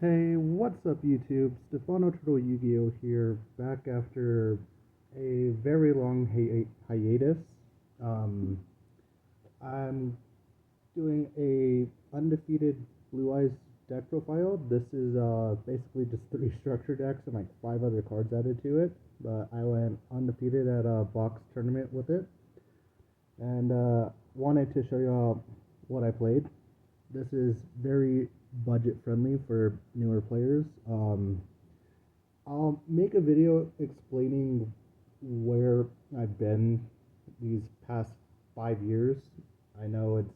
Hey, what's up YouTube? Stefano Turtle Yu-Gi-Oh here, back after a very long hiatus. Um, I'm doing a undefeated Blue Eyes deck profile. This is basically just three structure decks and like five other cards added to it. But I went undefeated at a box tournament with it, and wanted to show y'all what I played. This is very budget friendly for newer players. I'll make a video explaining where I've been these past 5 years. I know it's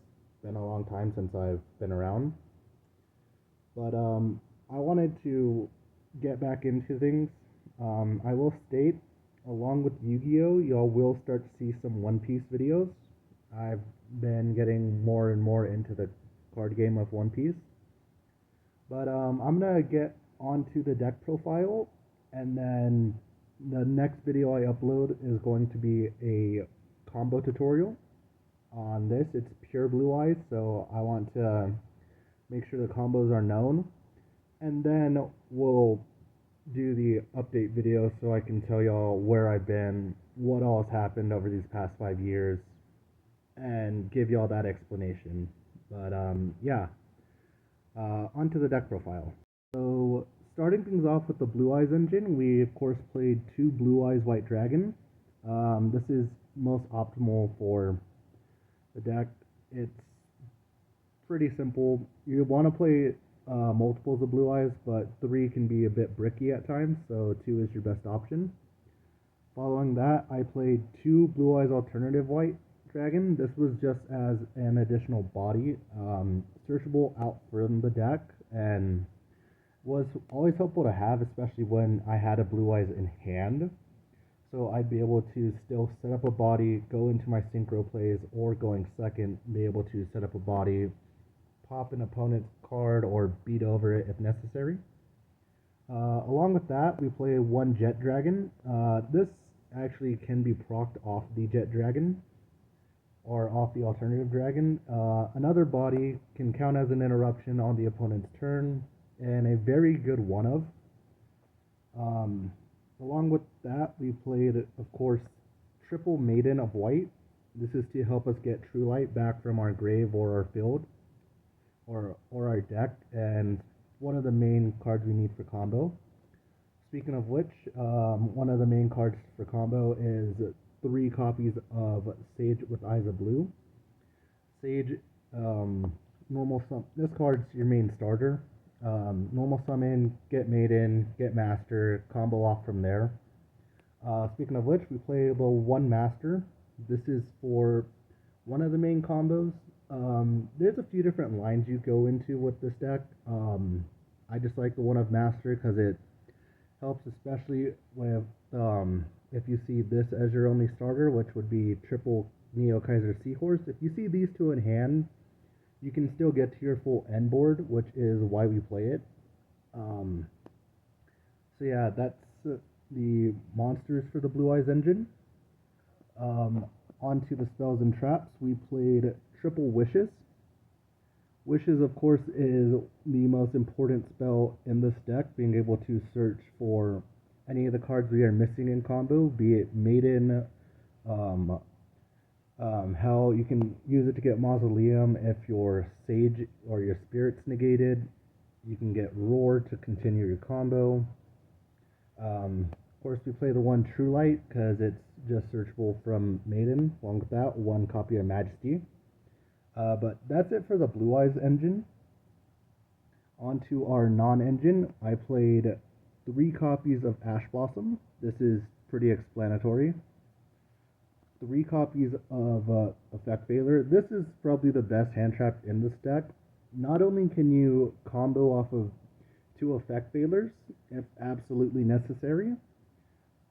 been a long time since I've been around, but I wanted to get back into things. I will state, along with Yu-Gi-Oh, y'all will start to see some One Piece videos. I've been getting more and more into the card game of One Piece. But I'm gonna get onto the deck profile, and then the next video I upload is going to be a combo tutorial on this. It's pure Blue Eyes, so I want to make sure the combos are known, and then we'll do the update video so I can tell y'all where I've been, what all has happened over these past 5 years, and give y'all that explanation. But yeah, onto the deck profile. So, starting things off with the Blue Eyes engine, we of course played two Blue Eyes White Dragon. This is most optimal for the deck. It's pretty simple. You want to play multiples of Blue Eyes, but three can be a bit bricky at times, so two is your best option. Following that, I played two Blue Eyes Alternative White Dragon. This was just as an additional body, searchable out from the deck, and was always helpful to have, especially when I had a Blue Eyes in hand. So I'd be able to still set up a body, go into my synchro plays, or going second, be able to set up a body, pop an opponent's card, or beat over it if necessary. Along with that, we play one Jet Dragon. This actually can be procced off the Jet Dragon, or off the alternative dragon. Another body can count as an interruption on the opponent's turn, and a very good one of. Along with that, we played, of course, triple Maiden of White. This is to help us get True Light back from our grave or our field, or our deck, and one of the main cards we need for combo. Speaking of which, one of the main cards for combo is three copies of Sage with Eyes of Blue. Sage, normal summon. This card's your main starter. Normal summon, get Maiden, get Master, combo off from there. Speaking of which, we play the one Master. This is for one of the main combos. There's a few different lines you go into with this deck. I just like the one of Master because it helps, especially with if you see this as your only starter, which would be triple Neo Kaiser Seahorse. If you see these two in hand, you can still get to your full end board, which is why we play it. So yeah, that's the monsters for the Blue Eyes engine. Onto the spells and traps, we played triple Wishes. Wishes, of course, is the most important spell in this deck, being able to search for any of the cards we are missing in combo, be it Maiden, Hell. You can use it to get Mausoleum if your Sage or your Spirit's negated. You can get Roar to continue your combo. Of course, we play the one True Light because it's just searchable from Maiden. Along with that, one copy of Majesty. But that's it for the Blue Eyes engine. Onto our non-engine, I played three copies of Ash Blossom. This is pretty explanatory. Three copies of Effect Veiler. This is probably the best hand trap in this deck. Not only can you combo off of two Effect Veilers if absolutely necessary,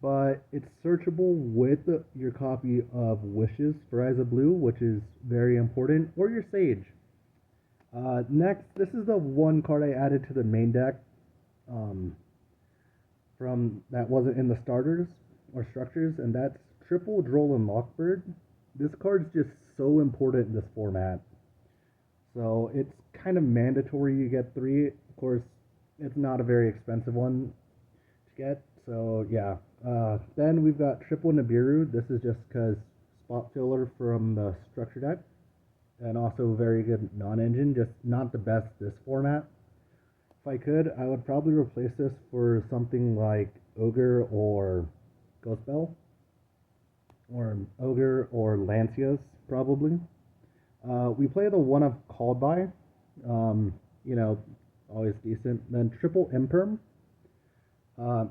but it's searchable with your copy of Wishes for Eyes of Blue, which is very important, or your Sage. Next, this is the one card I added to the main deck from that wasn't in the starters or structures, and that's triple Droll and Lockbird. This card's just so important in this format. So it's kind of mandatory you get three. Of course, it's not a very expensive one to get. So yeah. Then we've got triple Nibiru. This is just because spot filler from the structure deck, and also very good non-engine. Just not the best this format. If I could, I would probably replace this for something like Ogre or Ghostbell, or Ogre or Lancias, probably. We play the one I've called by, you know, always decent. Then triple Imperm.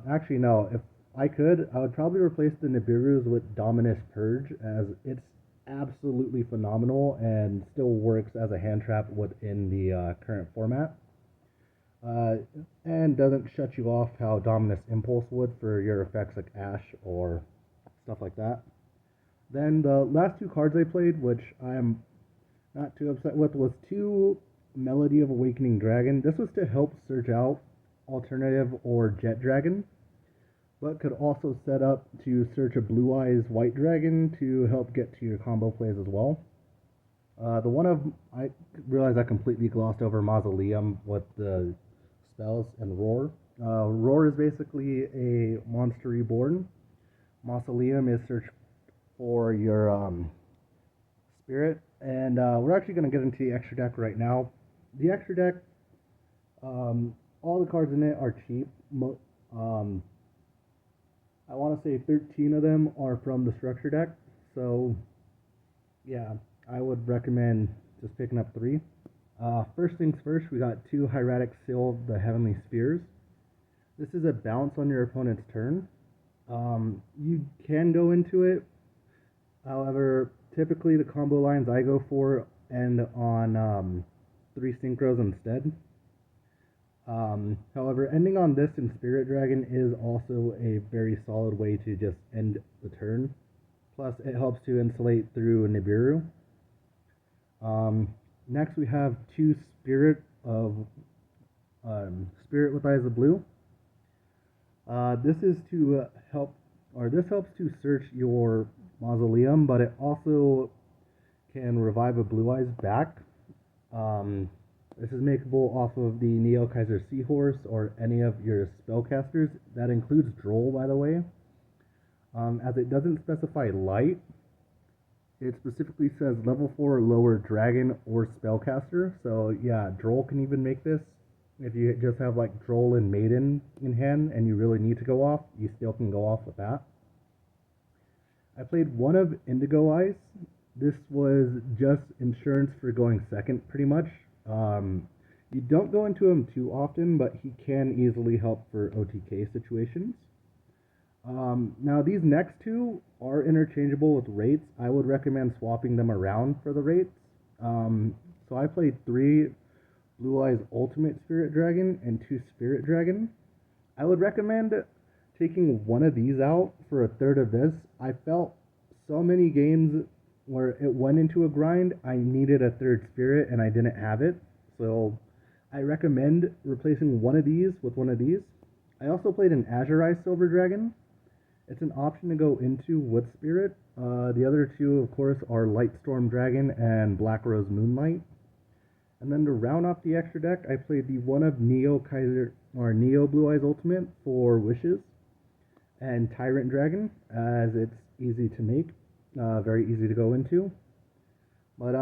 Actually, no, if I could, I would probably replace the Nibirus with Dominus Purge, as it's absolutely phenomenal and still works as a hand trap within the current format. Uh, and doesn't shut you off how Dominus Impulse would for your effects like Ash or stuff like that. Then the last two cards I played, which I am not too upset with, was two Melody of Awakening Dragon. This was to help search out alternative or Jet Dragon, but could also set up to search a Blue Eyes White Dragon to help get to your combo plays as well. The one of I realized I completely glossed over Mausoleum with the spells and Roar. Roar is basically a monster reborn. Mausoleum is search for your spirit, and we're actually going to get into the extra deck right now. The extra deck, all the cards in it are cheap. I want to say 13 of them are from the structure deck, so yeah, I would recommend just picking up 3. First things first, we got 2 Hieratic Seal, the Heavenly Spheres. This is a bounce on your opponent's turn. You can go into it, however, typically the combo lines I go for end on 3 Synchros instead. However, ending on this in Spirit Dragon is also a very solid way to just end the turn. Plus, it helps to insulate through Nibiru. Next, we have 2 Spirit with Eyes of Blue. This is to help, or this helps to search your Mausoleum, but it also can revive a Blue Eyes back. This is makeable off of the Neo Kaiser Seahorse or any of your spellcasters. That includes Droll, by the way. As it doesn't specify light, it specifically says level 4 or lower dragon or spellcaster. So yeah, Droll can even make this. If you just have like Droll and Maiden in hand and you really need to go off, you still can go off with that. I played one of Indigo Eyes. This was just insurance for going second, pretty much. You don't go into him too often, but he can easily help for OTK situations. Now, these next 2 are interchangeable with rates. I would recommend swapping them around for the rates. So I played 3 Blue Eyes Ultimate Spirit Dragon and 2 Spirit Dragon. I would recommend taking one of these out for a third of this. I felt so many games where it went into a grind, I needed a third spirit and I didn't have it. So I recommend replacing one of these with one of these. I also played an Azure Eye Silver Dragon. It's an option to go into with spirit. The other 2, of course, are Lightstorm Dragon and Black Rose Moonlight. And then to round off the extra deck, I played the one of Neo Kaiser or Neo Blue Eyes Ultimate for Wishes and Tyrant Dragon, as it's easy to make. Very easy to go into. But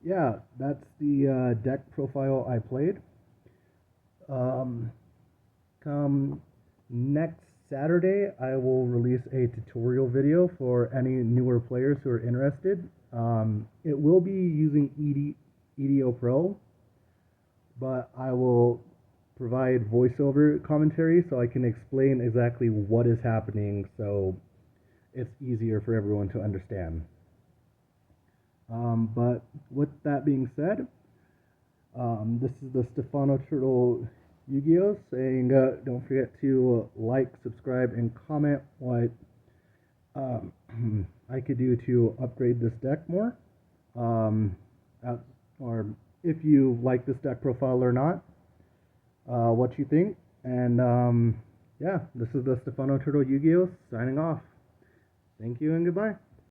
yeah, that's the deck profile I played. Come next Saturday, I will release a tutorial video for any newer players who are interested. It will be using EDO Pro, but I will provide voiceover commentary so I can explain exactly what is happening, so it's easier for everyone to understand. But with that being said, this is the Stefano Turtle Yu-Gi-Oh! Saying don't forget to like, subscribe, and comment what I could do to upgrade this deck more. Or if you like this deck profile or not, what you think. And yeah, this is the Stefano Turtle Yu-Gi-Oh! Signing off. Thank you and goodbye.